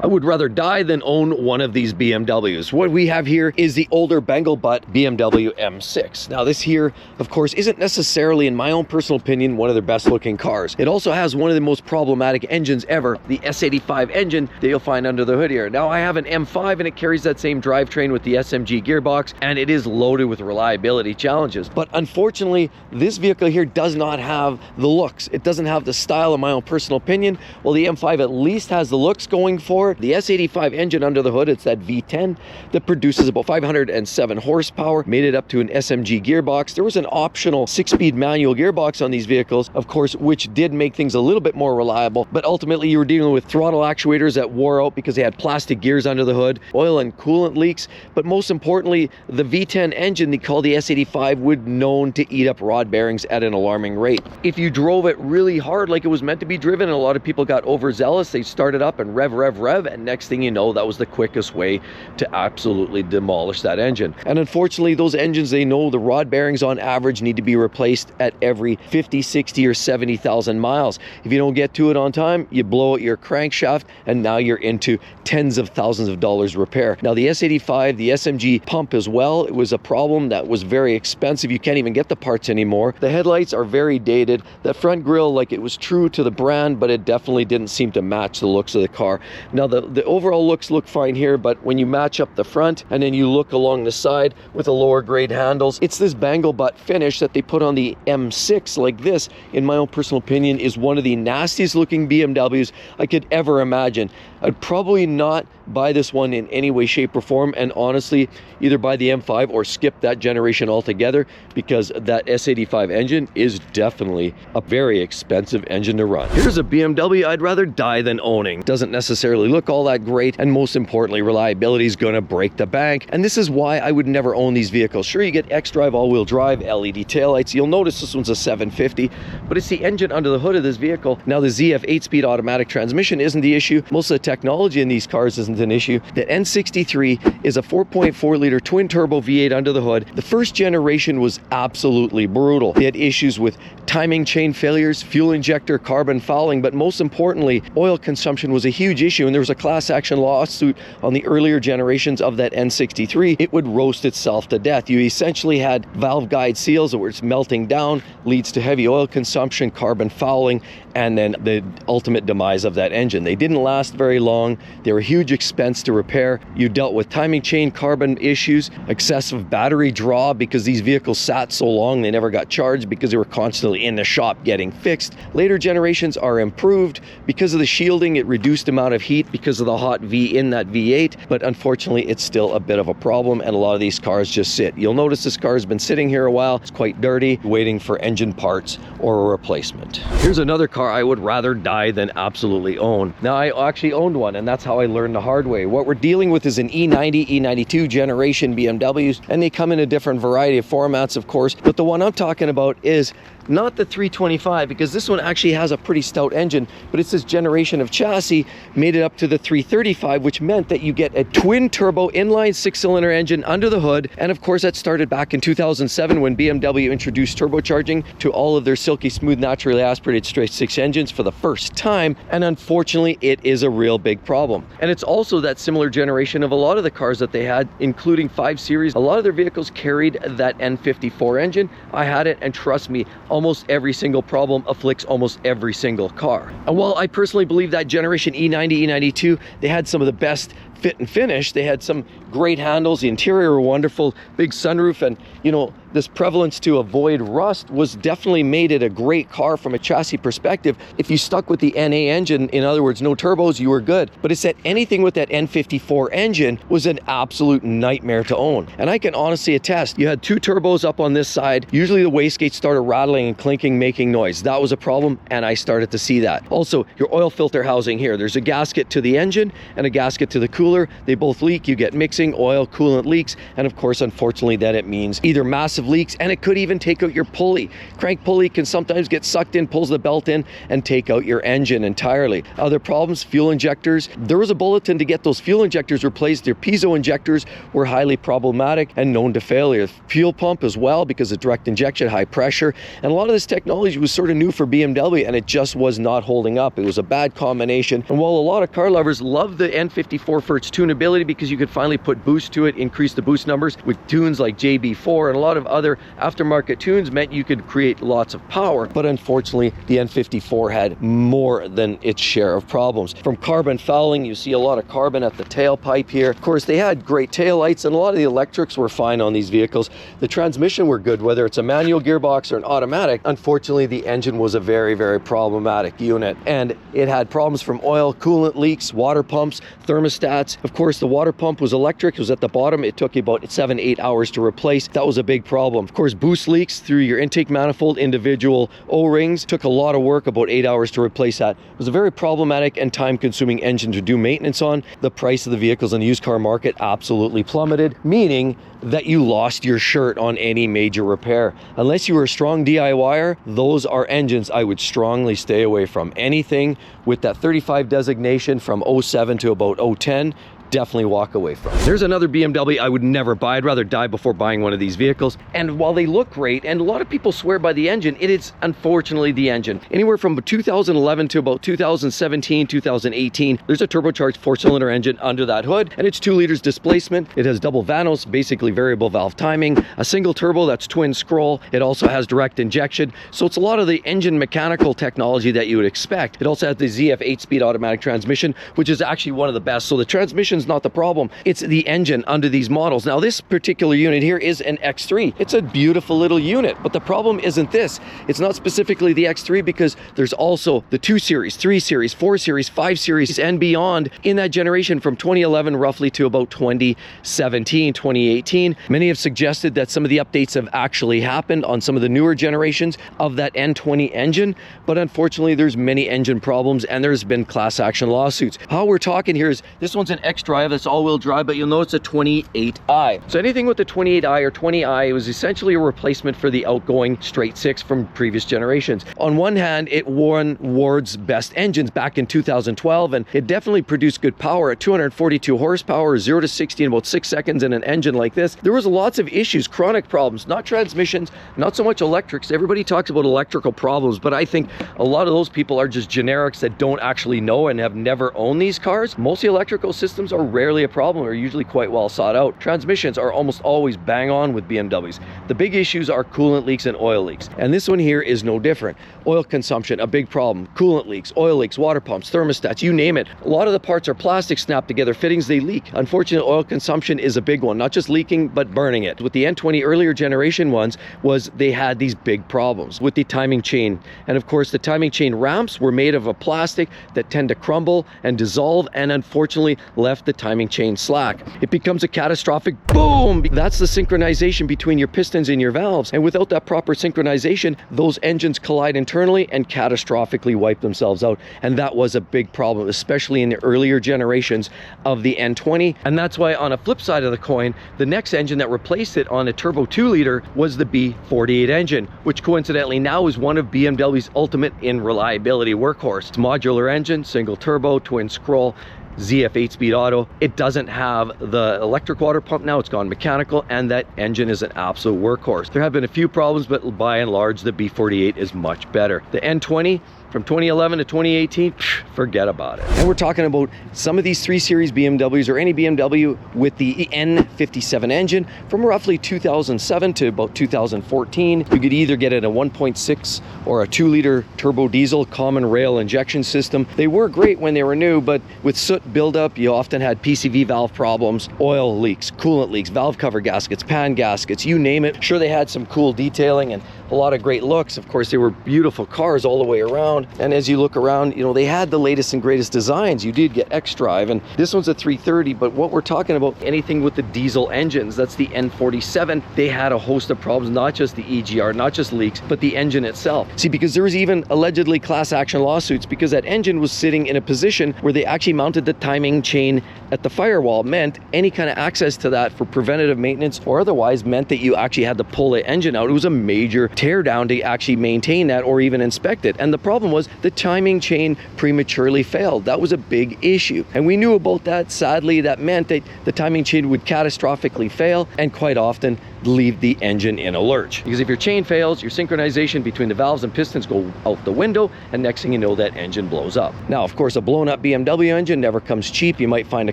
I would rather die than own one of these BMWs. What we have here is the older Bengal butt BMW M6. Now this here, of course, isn't necessarily, in my own personal opinion, one of their best looking cars. It also has one of the most problematic engines ever, the S85 engine that you'll find under the hood here. Now I have an M5 and it carries that same drivetrain with the SMG gearbox, and it is loaded with reliability challenges. But unfortunately, this vehicle here does not have the looks. It doesn't have the style, in my own personal opinion. Well, the M5 at least has the looks going for it. The S85 engine under the hood, it's that V10 that produces about 507 horsepower, made it up to an SMG gearbox. There was an optional 6-speed manual gearbox on these vehicles, of course, which did make things a little bit more reliable, but ultimately you were dealing with throttle actuators that wore out because they had plastic gears under the hood, oil and coolant leaks, but most importantly, the V10 engine they call the S85 was known to eat up rod bearings at an alarming rate. If you drove it really hard like it was meant to be driven, and a lot of people got overzealous, they started up and rev, and next thing you know, that was the quickest way to absolutely demolish that engine. And unfortunately, those engines, they know the rod bearings on average need to be replaced at every 50, 60, or 70,000 miles. If you don't get to it on time, you blow out your crankshaft, and now you're into tens of thousands of dollars repair. Now the S85, the SMG pump as well, it was a problem that was very expensive. You can't even get the parts anymore. The headlights are very dated. The front grille, like, it was true to the brand, but it definitely didn't seem to match the looks of the car. Now the overall looks look fine here, but when you match up the front and then you look along the side with the lower grade handles, it's this bangle butt finish that they put on the M6 like this, in my own personal opinion, is one of the nastiest looking BMWs I could ever imagine. I'd probably not buy this one in any way, shape, or form, and honestly, either buy the M5 or skip that generation altogether, because that S85 engine is definitely a very expensive engine to run. Here's a BMW I'd rather die than owning. Doesn't necessarily look all that great, and most importantly, reliability is going to break the bank, and this is why I would never own these vehicles. Sure, you get X-Drive all-wheel drive, LED taillights. You'll notice this one's a 750, but it's the engine under the hood of this vehicle. Now the ZF 8-speed automatic transmission isn't the issue. Most of the technology in these cars isn't an issue. The N63 is a 4.4 liter twin turbo V8 under the hood. The first generation was absolutely brutal. They had issues with timing chain failures, fuel injector, carbon fouling, but most importantly, oil consumption was a huge issue, and there was a class action lawsuit on the earlier generations of that N63. It would roast itself to death. You essentially had valve guide seals that were melting down, leads to heavy oil consumption, carbon fouling, and then the ultimate demise of that engine. They didn't last very long. They were a huge expense to repair. You dealt with timing chain carbon issues, excessive battery draw because these vehicles sat so long they never got charged because they were constantly in the shop getting fixed. Later generations are improved because of the shielding. It reduced the amount of heat because of the hot V in that V8, but unfortunately it's still a bit of a problem, and a lot of these cars just sit. You'll notice this car has been sitting here a while. It's quite dirty, waiting for engine parts or a replacement. Here's another car I would rather die than absolutely own. Now I actually owned one, and that's how I learned the hard way. What we're dealing with is an E90, E92 generation BMWs, and they come in a different variety of formats, of course, but the one I'm talking about is not the 325, because this one actually has a pretty stout engine, but it's this generation of chassis made it up to the 335, which meant that you get a twin turbo inline 6-cylinder engine under the hood. And of course that started back in 2007 when BMW introduced turbocharging to all of their silky smooth naturally aspirated straight 6 engines for the first time, and unfortunately it is a real big problem. And it's also that similar generation of a lot of the cars that they had, including 5 Series. A lot of their vehicles carried that N54 engine. I had it, and trust me, almost every single problem afflicts almost every single car. And while I personally believe that generation E90, E92, they had some of the best fit and finish, they had some great handles, the interior were wonderful, big sunroof, and you know, this prevalence to avoid rust was definitely made it a great car from a chassis perspective. If you stuck with the NA engine, in other words, no turbos, you were good. But it's that anything with that N54 engine was an absolute nightmare to own. And I can honestly attest, you had 2 turbos up on this side. Usually the wastegates started rattling and clinking, making noise. That was a problem, and I started to see that. Also, your oil filter housing here, there's a gasket to the engine and a gasket to the cooler. They both leak. You get mixing, oil, coolant leaks, and of course, unfortunately, that it means either massive leaks, and it could even take out your pulley. Crank pulley can sometimes get sucked in, pulls the belt in, and take out your engine entirely. Other problems, fuel injectors. There was a bulletin to get those fuel injectors replaced. Their piezo injectors were highly problematic and known to failure. Fuel pump as well, because of direct injection, high pressure. And a lot of this technology was sort of new for BMW, and it just was not holding up. It was a bad combination. And while a lot of car lovers love the N54 for its tunability, because you could finally put boost to it, increase the boost numbers with tunes like JB4 and a lot of other aftermarket tunes meant you could create lots of power. But unfortunately, the N54 had more than its share of problems. From carbon fouling, you see a lot of carbon at the tailpipe here. Of course, they had great taillights, and a lot of the electrics were fine on these vehicles. The transmission were good, whether it's a manual gearbox or an automatic. Unfortunately, the engine was a very, very problematic unit, and it had problems from oil, coolant leaks, water pumps, thermostats. Of course, the water pump was electric. It was at the bottom. It took about 7-8 hours to replace. That was a big problem. Of course, boost leaks through your intake manifold, individual O-rings. Took a lot of work, about 8 hours to replace that. It was a very problematic and time-consuming engine to do maintenance on. The price of the vehicles on the used car market absolutely plummeted, meaning that you lost your shirt on any major repair. Unless you were a strong DIYer, those are engines I would strongly stay away from. Anything with that 35 designation from 07 to about 010, definitely walk away from. There's another BMW I would never buy. I'd rather die before buying one of these vehicles. And while they look great, and a lot of people swear by the engine, it is unfortunately the engine. Anywhere from 2011 to about 2017, 2018, there's a turbocharged 4-cylinder engine under that hood, and it's 2 liters displacement. It has double vanos, basically variable valve timing, a single turbo that's twin scroll. It also has direct injection. So it's a lot of the engine mechanical technology that you would expect. It also has the ZF 8-speed automatic transmission, which is actually one of the best. So the transmission not the problem, it's the engine under these models. Now this particular unit here is an X3. It's a beautiful little unit, but the problem isn't this. It's not specifically the X3, because there's also the 2 Series, 3 Series, 4 Series, 5 Series and beyond in that generation from 2011 roughly to about 2017, 2018. Many have suggested that some of the updates have actually happened on some of the newer generations of that N20 engine, but unfortunately there's many engine problems and there's been class action lawsuits. How we're talking here is this one's an X-Drive, that's all-wheel drive, but you'll notice a 28i. So anything with the 28i or 20i, it was essentially a replacement for the outgoing straight 6 from previous generations. On one hand, it won Ward's best engines back in 2012, and it definitely produced good power at 242 horsepower, 0 to 60 in about 6 seconds in an engine like this. There was lots of issues, chronic problems, not transmissions, not so much electrics. Everybody talks about electrical problems, but I think a lot of those people are just generics that don't actually know and have never owned these cars. Most of the electrical systems are rarely a problem, are usually quite well sought out. Transmissions are almost always bang on with BMWs. The big issues are coolant leaks and oil leaks, and this one here is no different. Oil consumption, a big problem. Coolant leaks, oil leaks, water pumps, thermostats, you name it. A lot of the parts are plastic snapped together, fittings, they leak. Unfortunately, oil consumption is a big one, not just leaking but burning it. With the N20 earlier generation ones was they had these big problems with the timing chain, and of course the timing chain ramps were made of a plastic that tend to crumble and dissolve, and unfortunately left the timing chain slack. It becomes a catastrophic boom. That's the synchronization between your pistons and your valves, and without that proper synchronization, those engines collide internally and catastrophically wipe themselves out. And that was a big problem, especially in the earlier generations of the N20. And that's why, on a flip side of the coin, the next engine that replaced it on a turbo 2-liter was the B48 engine, which coincidentally now is one of BMW's ultimate in reliability workhorse. It's a modular engine, single turbo, twin scroll, ZF 8-speed auto. It doesn't have the electric water pump now, it's gone mechanical, and that engine is an absolute workhorse. There have been a few problems, but by and large the B48 is much better. The N20 from 2011 to 2018, forget about it. And we're talking about some of these 3 Series BMWs, or any BMW with the N57 engine from roughly 2007 to about 2014. You could either get it a 1.6 or a 2-liter turbo diesel common rail injection system. They were great when they were new, but with soot buildup, you often had PCV valve problems, oil leaks, coolant leaks, valve cover gaskets, pan gaskets, you name it. Sure, they had some cool detailing and a lot of great looks. Of course, they were beautiful cars all the way around. And as you look around, you know, they had the latest and greatest designs. You did get X-Drive, and this one's a 330, but what we're talking about, anything with the diesel engines, that's the N47. They had a host of problems, not just the EGR, not just leaks, but the engine itself. See, because there was even allegedly class action lawsuits because that engine was sitting in a position where they actually mounted the timing chain at the firewall meant any kind of access to that for preventative maintenance or otherwise meant that you actually had to pull the engine out. It was a major teardown to actually maintain that or even inspect it. And the problem was the timing chain prematurely failed. That was a big issue. And we knew about that. Sadly, that meant that the timing chain would catastrophically fail and quite often leave the engine in a lurch. Because if your chain fails, your synchronization between the valves and pistons go out the window, and next thing you know, that engine blows up. Now, of course, a blown up BMW engine never comes cheap. You might find a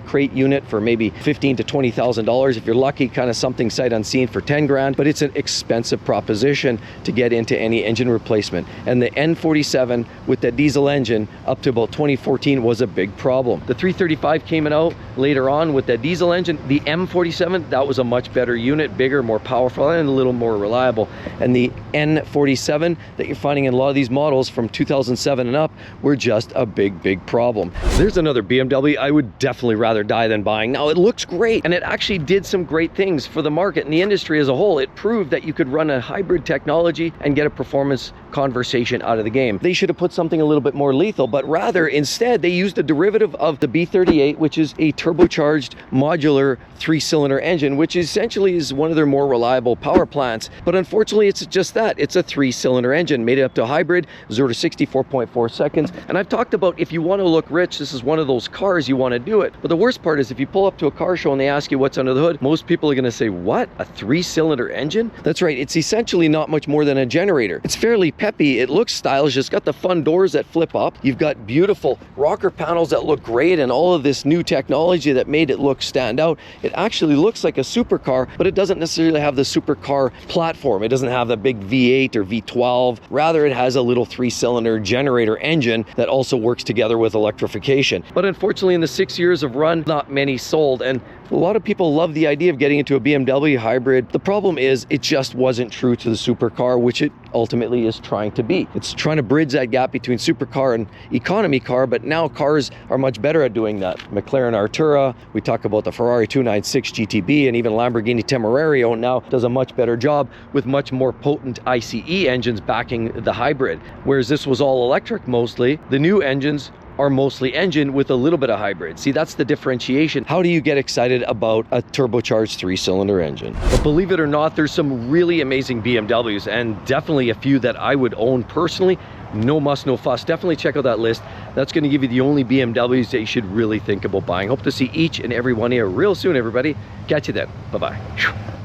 crate unit for maybe $15,000 to $20,000. If you're lucky, kind of something sight unseen for 10 grand, but it's an expensive proposition to get into any engine replacement. And the N47 with that diesel engine up to about 2014 was a big problem. The 335 came out later on with that diesel engine. The M47, that was a much better unit, bigger, more powerful, and a little more reliable. And the N47 that you're finding in a lot of these models from 2007 and up were just a big problem. There's another BMW I would definitely rather die than buying. Now, it looks great, and it actually did some great things for the market and the industry as a whole. It proved that you could run a hybrid technology and get a performance conversation out of the game. They should have put something a little bit more lethal, but rather instead they used a derivative of the B38, which is a turbocharged modular 3-cylinder engine, which essentially is one of their more reliable power plants. But unfortunately, it's just that. It's a 3-cylinder engine, made it up to hybrid, 0 to 64.4 seconds. And I've talked about if you want to look rich, this is one of those cars you want to do it. But the worst part is if you pull up to a car show and they ask you what's under the hood, most people are going to say, what? A 3-cylinder engine? That's right. It's essentially not much more than a generator. It's fairly peppy. It looks stylish. It's got the fun doors that flip up. You've got beautiful rocker panels that look great and all of this new technology that made it look stand out. It actually looks like a supercar, but it doesn't necessarily have the supercar platform. It doesn't have the big V8 or V12. Rather, it has a little 3-cylinder generator engine that also works together with electrification. But unfortunately, in the 6 years of run, not many sold. And a lot of people love the idea of getting into a BMW hybrid. The problem is it just wasn't true to the supercar, which it ultimately is trying to be. It's trying to bridge that gap between supercar and economy car, but now cars are much better at doing that. McLaren Artura, we talk about the Ferrari 296 GTB, and even Lamborghini Temerario now does a much better job with much more potent ICE engines backing the hybrid. Whereas this was all electric mostly, the new engines are mostly engine with a little bit of hybrid. See, that's the differentiation. How do you get excited about a turbocharged 3-cylinder engine? But believe it or not, there's some really amazing BMWs, and definitely a few that I would own personally. No muss, no fuss. Definitely check out that list. That's going to give you the only BMWs that you should really think about buying. Hope to see each and every one of you real soon, everybody. Catch you then. Bye-bye.